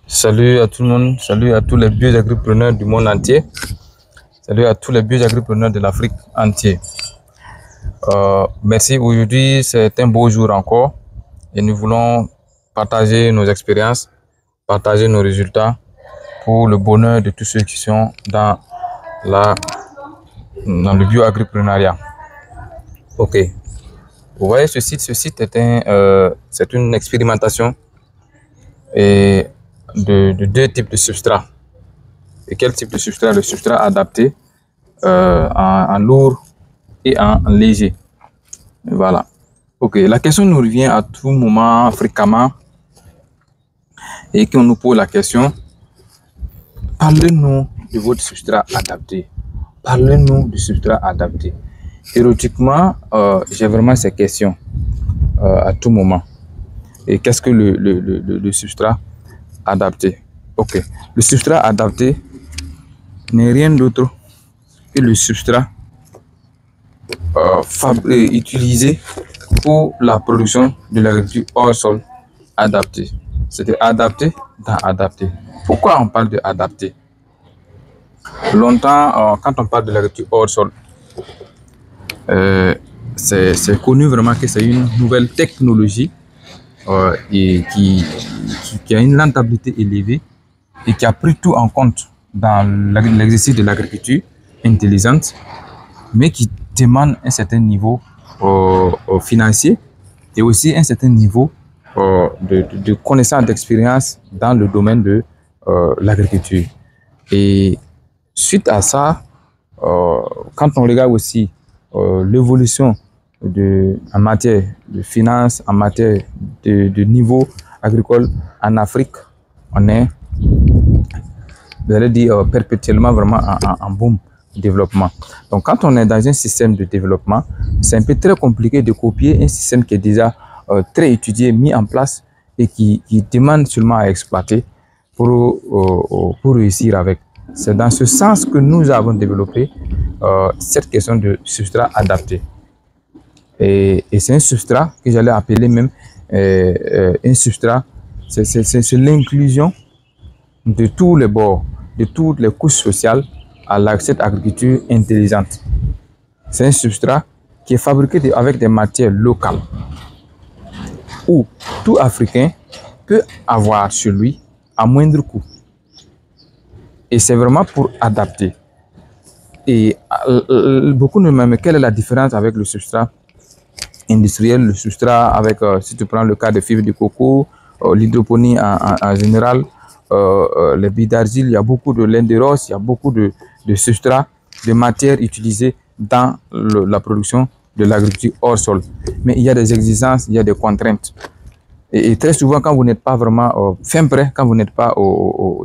Salut à tout le monde, salut à tous les bioagripreneurs du monde entier, salut à tous les bioagripreneurs de l'Afrique entière. Merci, aujourd'hui c'est un beau jour encore et nous voulons partager nos expériences, partager nos résultats pour le bonheur de tous ceux qui sont dans le bioagripreneuriat. Ok, vous voyez ce site c'est une expérimentation et de deux types de substrats. Et quel type de substrat? Le substrat adapté en lourd et en léger. Voilà. Ok, la question nous revient à tout moment fréquemment et qu'on nous pose la question: parlez-nous de votre substrat adapté. Parlez-nous du substrat adapté. Théoriquement, j'ai vraiment ces questions à tout moment. Et qu'est-ce que le substrat adapté? Ok, le substrat adapté n'est rien d'autre que le substrat utilisé pour la production de l'agriculture hors sol adapté. C'était adapté dans adapté. Pourquoi on parle de adapté? Longtemps, quand on parle de l'agriculture hors sol, c'est connu vraiment que c'est une nouvelle technologie et qui a une rentabilité élevée et qui a pris tout en compte dans l'exercice de l'agriculture intelligente, mais qui demande un certain niveau financier et aussi un certain niveau de connaissance, d'expérience dans le domaine de l'agriculture. Et suite à ça, quand on regarde aussi l'évolution en matière de finances, en matière de niveau agricole en Afrique, on est, vous allez dire, perpétuellement vraiment en boom développement. Donc quand on est dans un système de développement, c'est un peu très compliqué de copier un système qui est déjà très étudié, mis en place et qui demande seulement à exploiter pour réussir avec. C'est dans ce sens que nous avons développé cette question de substrat adapté. Et c'est un substrat que j'allais appeler même un substrat, c'est l'inclusion de tous les bords, de toutes les couches sociales à cette agriculture intelligente. C'est un substrat qui est fabriqué avec des matières locales, où tout Africain peut avoir chez lui à moindre coût. Et c'est vraiment pour adapter. Et beaucoup ne m'aiment quelle est la différence avec le substrat industriel, le substrat avec, si tu prends le cas de fibres de coco, l'hydroponie en général, les billes d'argile, il y a beaucoup de laine de roche, il y a beaucoup de substrats, de matières utilisées dans la production de l'agriculture hors sol. Mais il y a des exigences, il y a des contraintes. Et très souvent, quand vous n'êtes pas vraiment fin prêt, quand vous n'êtes pas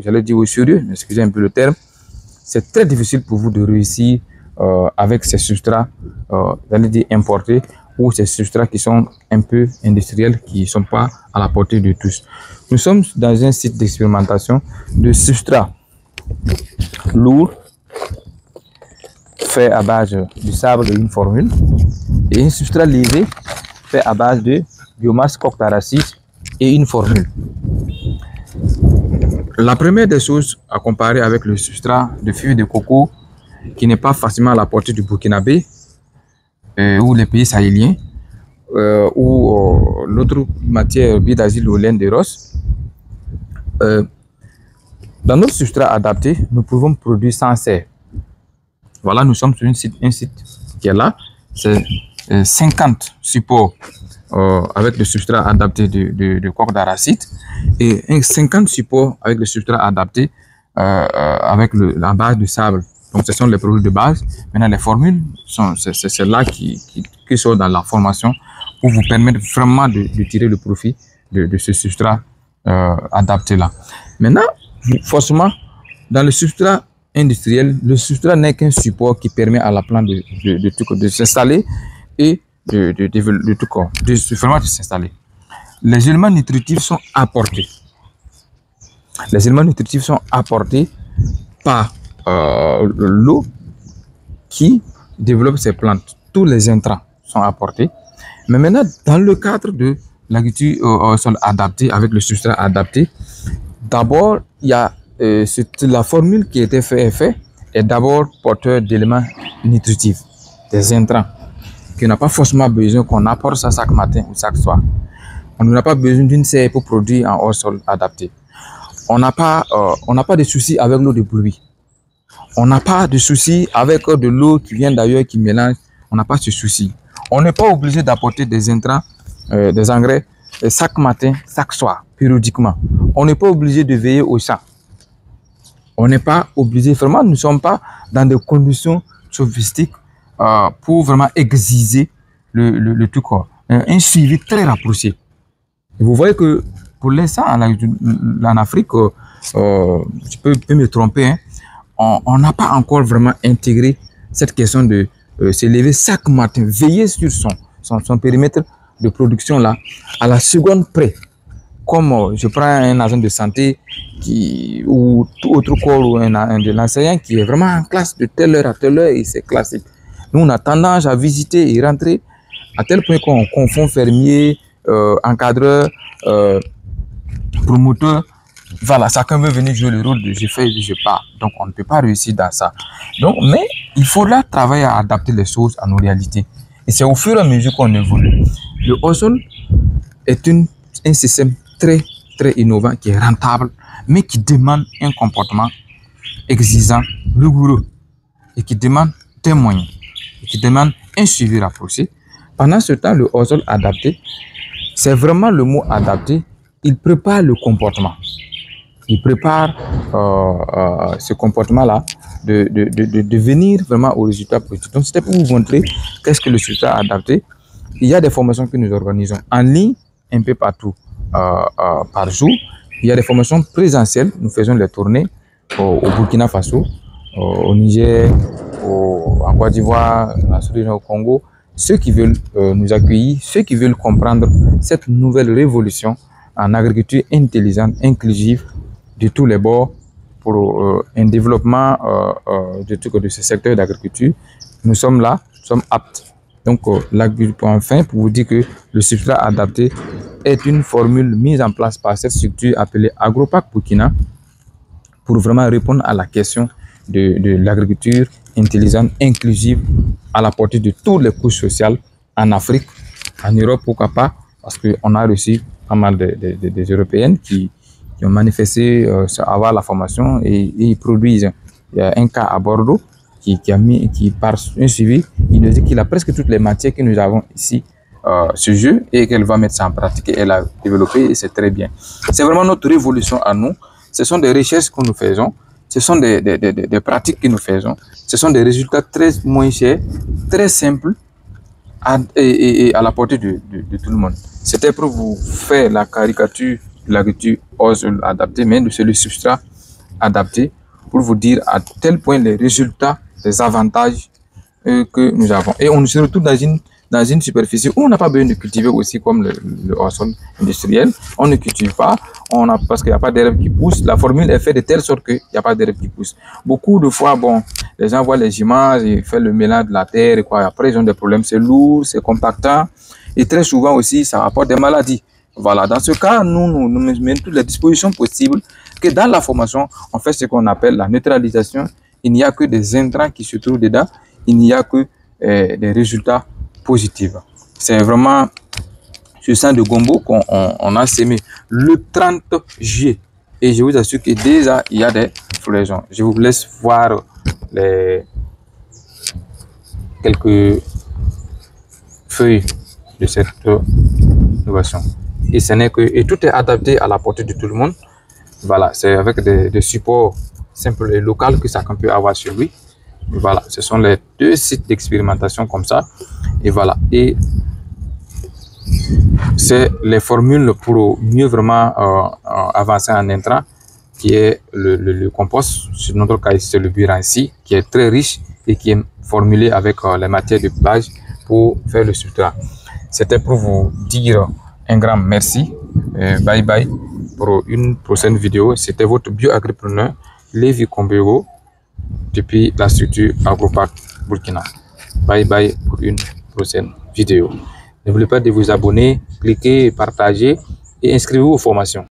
j'allais dire au sérieux, excusez un peu le terme, c'est très difficile pour vous de réussir avec ces substrats, j'allais dire importés, ou ces substrats qui sont un peu industriels, qui ne sont pas à la portée de tous. Nous sommes dans un site d'expérimentation de substrats lourds, fait à base du sable et une formule, et un substrat léger fait à base de biomasse coque d'arachide et une formule. La première des choses à comparer avec le substrat de fibres de coco, qui n'est pas facilement à la portée du Burkinabé ou les pays sahéliens, ou l'autre matière billes d'argile ou laine de roche. Dans notre substrat adapté, nous pouvons produire sans serre. Voilà, nous sommes sur un site qui est là. C'est 50 supports avec le substrat adapté de coque d'arachide et 50 supports avec le substrat adapté avec la base de sable. Donc, ce sont les produits de base. Maintenant, les formules, c'est là qui sont dans la formation pour vous permettre vraiment de tirer le profit de ce substrat adapté là. Maintenant, forcément, dans le substrat industriel, le substrat n'est qu'un support qui permet à la plante de s'installer et de s'installer. Les éléments nutritifs sont apportés. Les éléments nutritifs sont apportés par l'eau qui développe ces plantes. Tous les intrants sont apportés. Mais maintenant, dans le cadre de l'agriculture au sol adapté, avec le substrat adapté, D'abord, il y a la formule qui a été faite est d'abord porteur d'éléments nutritifs, des intrants, qui n'a pas forcément besoin qu'on apporte ça chaque matin ou chaque soir. On n'a pas besoin d'une serre pour produire un hors-sol adapté. On n'a pas de soucis avec l'eau de pluie. On n'a pas de soucis avec de l'eau qui vient d'ailleurs, qui mélange. On n'a pas ce souci. On n'est pas obligé d'apporter des intrants, des engrais chaque matin, chaque soir, périodiquement. On n'est pas obligé de veiller au champ. On n'est pas obligé, vraiment, nous ne sommes pas dans des conditions sophistiques pour vraiment exiger le tout corps. Un suivi très rapproché. Et vous voyez que pour l'instant, en Afrique, je peux me tromper, hein, on n'a pas encore vraiment intégré cette question de se lever chaque matin, veiller sur son périmètre de production là, à la seconde près. Comme je prends un agent de santé ou tout autre corps ou de l'enseignant qui est vraiment en classe de telle heure à telle heure et c'est classique. Nous, on a tendance à visiter et rentrer à tel point qu'on confond fermier, encadreur, promoteur. Voilà, chacun veut venir jouer le rôle de je fais et je pars. Donc, on ne peut pas réussir dans ça. Donc, mais il faudra travailler à adapter les choses à nos réalités. Et c'est au fur et à mesure qu'on évolue. Le hors-sol est un système très innovant qui est rentable, mais qui demande un comportement exigeant, rigoureux et qui demande des moyens, et qui demande un suivi rapproché. Pendant ce temps, le hors-sol adapté, c'est vraiment le mot adapté, il prépare le comportement. Il prépare ce comportement-là de venir vraiment au résultat positif. Donc, c'était pour vous montrer qu'est-ce que le résultat adapté. Il y a des formations que nous organisons en ligne, un peu partout par jour. Il y a des formations présentielles. Nous faisons les tournées au Burkina Faso, au Niger, en Côte d'Ivoire, en Sud-Région, au Congo. Ceux qui veulent nous accueillir, ceux qui veulent comprendre cette nouvelle révolution en agriculture intelligente, inclusive, de tous les bords, pour un développement de ce secteur d'agriculture, nous sommes là, nous sommes aptes. Donc, enfin, pour vous dire que le substrat adapté est une formule mise en place par cette structure appelée Agropac Burkina pour vraiment répondre à la question de l'agriculture intelligente, inclusive, à la portée de toutes les couches sociales en Afrique, en Europe, pourquoi pas, parce qu'on a reçu pas mal des Européennes qui ont manifesté avoir la formation et ils produisent. Il y a un cas à Bordeaux qui par un suivi, il nous dit qu'il a presque toutes les matières que nous avons ici, ce jeu, et qu'elle va mettre ça en pratique. Et elle a développé et c'est très bien. C'est vraiment notre révolution à nous. Ce sont des recherches que nous faisons, ce sont des pratiques que nous faisons, ce sont des résultats très moins chers, très simples et à la portée de tout le monde. C'était pour vous faire la caricature de l'agriculture adaptée, mais c'est le substrat adapté pour vous dire à tel point les résultats, les avantages que nous avons. Et on se retrouve dans une superficie où on n'a pas besoin de cultiver aussi comme le hors-sol industriel. On ne cultive pas, parce qu'il n'y a pas d'herbe qui pousse. La formule est faite de telle sorte qu'il n'y a pas d'herbe qui pousse. Beaucoup de fois, bon, les gens voient les images et font le mélange de la terre et quoi. Après, ils ont des problèmes. C'est lourd, c'est compactant. Et très souvent aussi, ça apporte des maladies. Voilà, dans ce cas, nous mettons toutes les dispositions possibles que dans la formation, on fait ce qu'on appelle la neutralisation. Il n'y a que des intrants qui se trouvent dedans. Il n'y a que des résultats positifs. C'est vraiment ce sang de gombo qu'on a sémé le 30 juillet. Et je vous assure que déjà, il y a des floraisons. Je vous laisse voir quelques feuilles de cette innovation. Et ce n'est que, et tout est adapté à la portée de tout le monde. Voilà, c'est avec des supports simples et locaux que chacun peut avoir sur lui. Et voilà, ce sont les 2 sites d'expérimentation comme ça. Et voilà, et c'est les formules pour mieux vraiment avancer en intrant, qui est le compost. Sur notre cas, c'est le burancie, qui est très riche et qui est formulé avec les matières de base pour faire le substrat. C'était pour vous dire un grand merci. Bye bye pour une prochaine vidéo. C'était votre bio-agripreneur Lévi Kombego depuis la structure Agropac Burkina. Bye bye pour une prochaine vidéo. N'oubliez pas de vous abonner, cliquer, partager et inscrivez-vous aux formations.